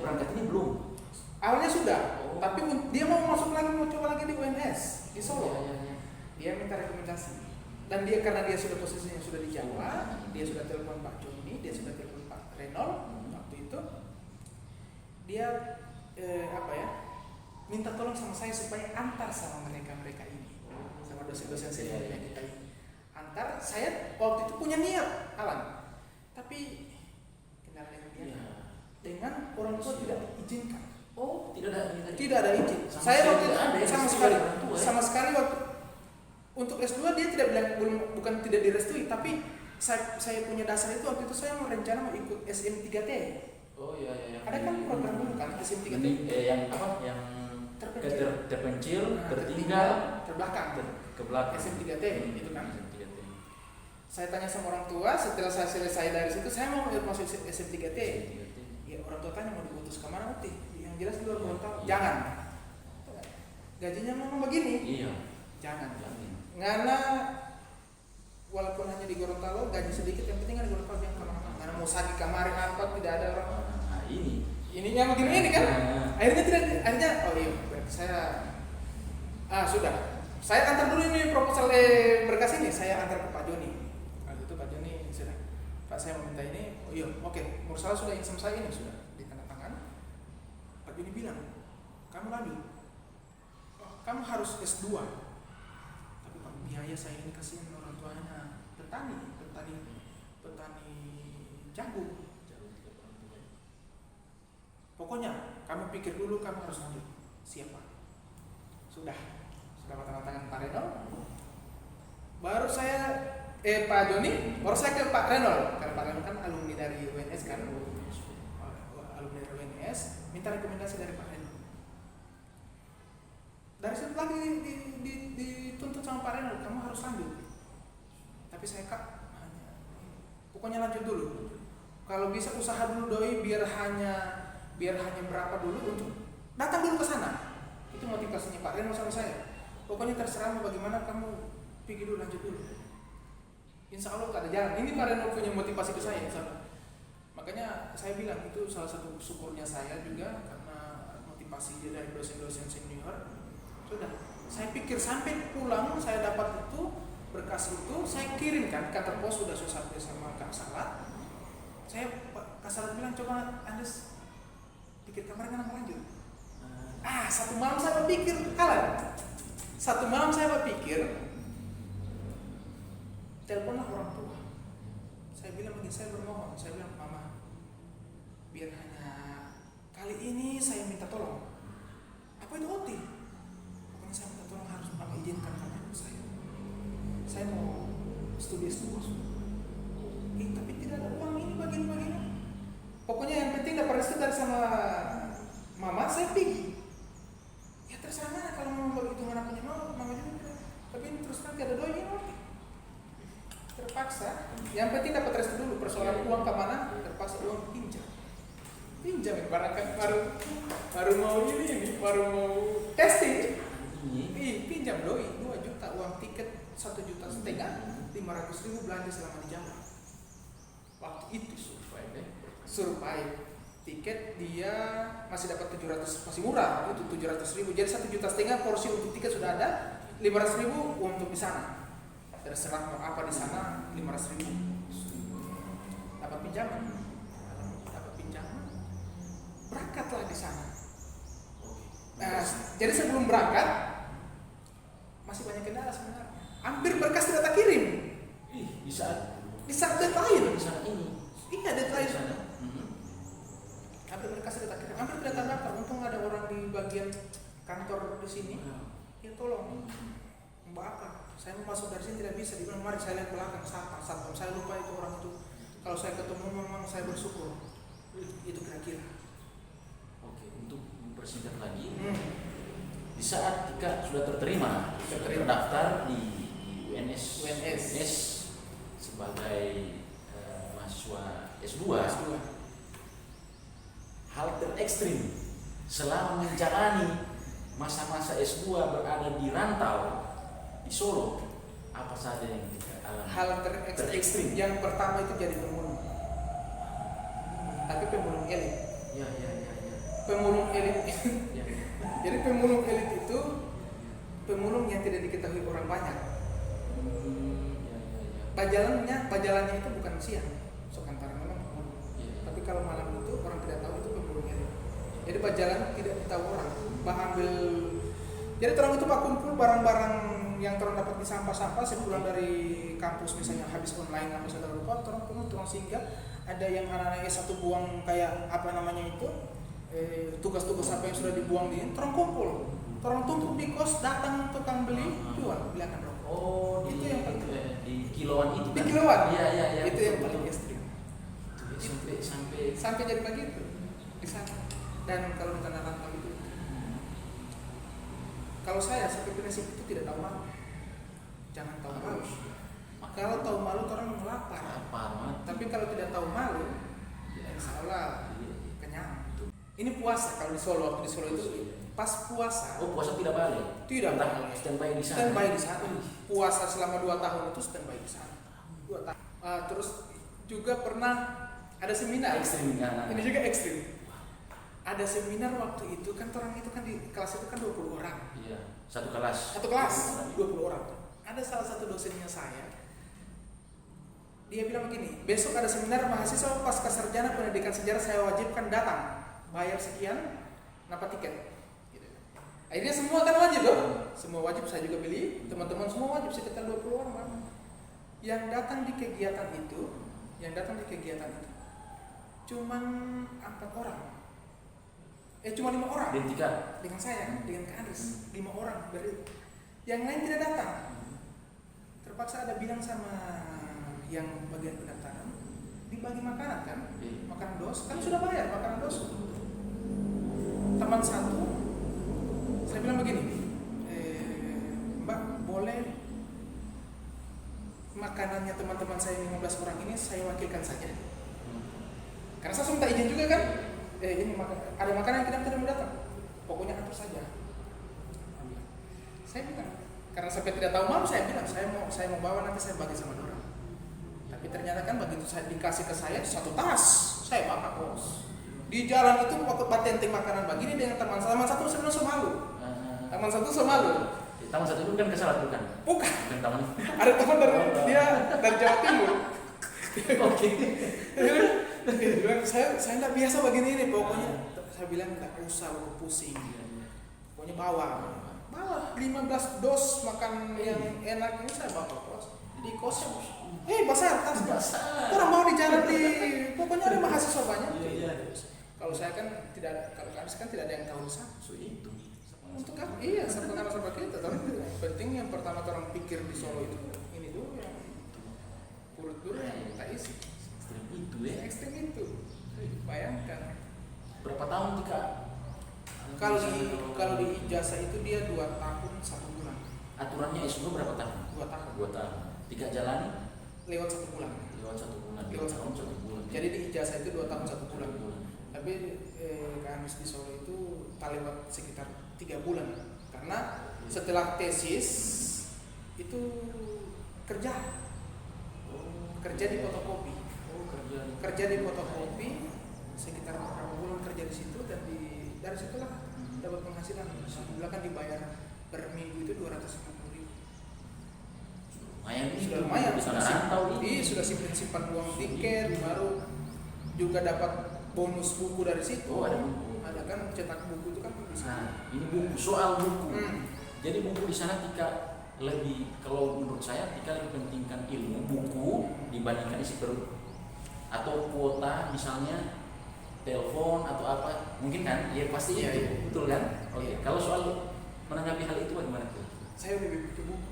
berangkat ini belum? Awalnya sudah, tapi dia mau masuk lagi, mau coba lagi di UNS di Solo. Ya. Dia minta rekomendasi. Dan dia karena dia sudah posisinya sudah di Jawa, dia sudah telepon Pak Joni, dia sudah telepon Pak Renol waktu itu. Dia minta tolong sama saya supaya antar sama mereka ini, sama dosen-dosen seniornya kita ini. Antar, saya waktu itu punya niat, Alan, tapi kendala dengan orang tua tidak izinkan. Oh, tidak ada izin. Saya waktu itu sama sekali waktu untuk S2 dia tidak bilang bukan tidak direstui, tapi saya punya dasar itu waktu itu saya mau rencana mau ikut SM3T. Oh iya. Ada kan program dulu kan SM3T. Yang apa? Yang terpencil, tertinggal, terbelakang, ke belakang. SM3T itu kan. Saya tanya sama orang tua, setelah saya selesai dari situ saya mau masuk SM3T. Ya orang tua tanya mau diutus kemana nanti? Yang jelas di luar Gorontalo. Jangan. Gajinya memang begini. Iya. Jangan. Karena walaupun hanya di Gorontalo gaji sedikit, yang penting kan di Gorontalo yang kemana-mana. Karena mau sakit kemarin apa tidak ada orang. Nah ini yang begini ini kan. Akhirnya saya sudah. Saya antar dulu ini proposal berkas ini, saya antar ke Pak Joni. Waktu itu Pak Joni sudah. Pak saya meminta ini. Oh iya, oke. Mursalah sudah insam saya ini sudah ditandatangan. Pak Joni bilang, kamu lanjut. Kamu harus S2. Tapi Pak, biaya saya ini kasihan orang tuanya petani jagung. Pokoknya kamu pikir dulu, kamu harus lanjut. Siapa? Sudah tanda tangan Pak Renol. Baru saya Pak Joni, baru saya ke Pak Renol. Karena Pak Renol kan alumni dari UNS kan. Alumni dari UNS, minta rekomendasi dari Pak Renol. Dari situ lagi dituntut sama Pak Renol, kamu harus lanjut. Tapi saya pokoknya lanjut dulu. Kalau bisa usaha dulu doi, biar hanya berapa dulu untuk datang dulu ke sana. Itu motivasinya Pak Renol sama saya. Pokoknya terserah mau bagaimana, kamu pikir dulu, lanjut dulu. Insya Allah tak ada jalan. Ini Pak Renol punya motivasi ke saya. Makanya saya bilang itu salah satu syukurnya saya juga, karena motivasi dia dari dosen-dosen senior. Sudah, saya pikir sampai pulang saya dapat itu berkas itu, saya kirimkan kantor pos, sudah sampai sama Kak Salat. Kak Salat bilang, coba Anda pikir kemarin kan lanjut. Satu malam saya berpikir, teleponlah orang tua. Saya bilang begini, saya bermohon, saya bilang, Mama, biar hanya kali ini saya minta tolong. Apa itu OT? Pokoknya saya minta tolong, harus Mama izinkan sama ibu saya. Saya mau studi S2. Tapi tidak ada uang ini bagian. Pokoknya yang penting dapat restu dari sama Mama, saya pergi. Ya terserah mana, kalau mau begitu mana punya Mama juga. Tapi terus nanti ada doi ini nanti. Terpaksa. Yang penting dapat restu dulu. Persoalan uang kemana? Terpaksa uang pinjam ibaratkan baru mau testing. Pinjam doi 2 juta, uang tiket 1,5 juta, 500.000 belanja selama di Jawa. Waktu itu survive. Tiket dia masih dapat 700, masih murah, itu 700.000. Jadi 1,5 juta porsi untuk tiket sudah ada, 500.000 untuk di sana. Terserah mau apa di sana, 500.000. Dapat pinjaman. Berangkatlah di sana. Jadi sebelum berangkat masih banyak kendala sebenarnya. Hampir berkas tidak tak kirim. Di saat deadline. Di saat ini. Iya, deadline. Hampir berkas tidak tak kirim. Hampir tidak terdaftar. Untung ada orang di bagian kantor di sini. Ya tolong. Mbak apa? Saya mau masuk dari sini tidak bisa. Dia bilang, mari saya lihat belakang satpam. Saya lupa itu orang itu. Kalau saya ketemu memang saya bersyukur. Itu kira-kira. Oke, untuk mempersingkat lagi, di saat Tika sudah terdaftar di UNS sebagai mahasiswa S2, hal terekstrim selama menjalani masa-masa S2 berada di rantau di Solo, apa saja yang kita alami? Hal terekstrim yang pertama itu jadi pembunuh, tapi pembunuh elit. Ya. pemulung elit. Ya. Jadi pemulung elit itu pemulung yang tidak diketahui orang banyak. Pajalannya itu bukan siang, sokantara memang pemulung. Tapi kalau malam itu orang tidak tahu itu pemulung elit. Jadi pajalan tidak tahu orang. Ambil. Jadi orang itu kumpul barang-barang yang orang dapat di sampah-sampah sepulang dari kampus, misalnya habis online apa sudah lupa, orang penuh, orang singgah. Ada yang anak-anak S1 buang kayak apa namanya itu, tugas-tugas apa yang sudah dibuang di, orang kumpul, orang tumpuk di kos, datang tukang beli, jual, belikan rokok. Oh, itu yang paling di kiloan itu. Di kiloan. Iya. Itu yang paling ekstrim. Sampai jadi begitu di sana. Dan kalau di tanah rantau itu, kalau saya sampai prinsip itu tidak tahu malu. Jangan tahu malu. Kalau tahu malu orang lapar. Tapi kalau tidak tahu malu, insya Allah kenyang. Ini puasa kalau di Solo itu pas puasa. Oh, puasa tidak balik. Tidak balik. Standby di sana. Standby di sana. Puasa selama 2 tahun itu standby di sana. 2 tahun. Terus juga pernah ada seminar. Ekstrim kan. Ini juga ekstrim. Ada seminar waktu itu kan orang itu kan di kelas itu kan 20 orang. Iya. Satu kelas 20 orang. Ada salah satu dosennya saya. Dia bilang begini, besok ada seminar mahasiswa pasca sarjana pendidikan sejarah, saya wajibkan datang. Bayar sekian, dapat tiket. Gitu. Akhirnya semua kan wajib dong. Semua wajib, saya juga beli. Teman-teman semua wajib, sekitar 20 orang. Yang datang di kegiatan itu, cuman 4 orang. Cuma 5 orang. Dengan saya, dengan Kak Aris, 5 orang. Yang lain tidak datang. Terpaksa ada bilang sama yang bagian pendaftaran, dibagi makanan kan, makanan dos, kan sudah bayar makanan dos. Teman satu, saya bilang begini, Mbak boleh makanannya teman-teman saya 15 orang ini saya wakilkan saja. Karena saya minta izin juga kan, ini ada makanan yang tidak mau datang, pokoknya atur saja. Saya bilang, karena sampai tidak tahu malu saya bilang saya mau bawa, nanti saya bagi sama orang. Tapi ternyata kan begitu saya dikasih ke saya 1 tas, saya bawa kos. Di jalan itu waktu batenteng makanan begini dengan teman satu sebenarnya malu. Teman satu malu. Teman satu itu kan kesalat bukan? Bukan. Teman. Ada teman dia dari Jawa Timur. Oke. Dia bilang saya tidak biasa begini ini, pokoknya saya bilang tidak usah pusing. Pokoknya bawa 15 dos makan yang enak ini saya bawa kos. Di kosnya besar tas. Orang mau di jalan pokoknya ada mahasiswa banyak. Iya. Kalau saya kan tidak ada, kalau kami kan tidak ada yang tahu besar. Itu. Untuk apa? Iya, sama kita. Tapi penting yang pertama orang pikir di Solo itu ini dulu yang urut dulu yang tak isi. Ekstrim itu ya. Ekstrim itu. Bayangkan. Berapa tahun Tika? Kalau di ijazah itu dia 2 tahun 1 bulan. Aturannya S2 berapa tahun? 2 tahun. 2 tahun. 3 jalani? Lewat 1 bulan. Lewat 1 bulan. Lewat 1 bulan. Jadi di ijazah itu 2 tahun 1 bulan. Tapi Kak Anis di Solo itu tak lewat sekitar 3 bulan. Karena setelah tesis itu kerja di fotokopi. Kerja di fotokopi sekitar beberapa bulan kerja di situ, dan dari situlah dapat penghasilan. Bahkan dibayar per minggu itu 250.000. Lumayan. Sudah simpan uang tiket, baru juga dapat bonus buku dari situ. Ada kan cetak buku itu kan bisa. Nah, ini buku, soal buku. Jadi buku di sana Tika lebih, kalau menurut saya Tika lebih pentingkan ilmu buku dibandingkan isi perut atau kuota, misalnya telepon atau apa, mungkin kan? Ya pasti itu, betul kan? Oke. Kalau soal menanggapi hal itu bagaimana? Saya lebih butuh buku.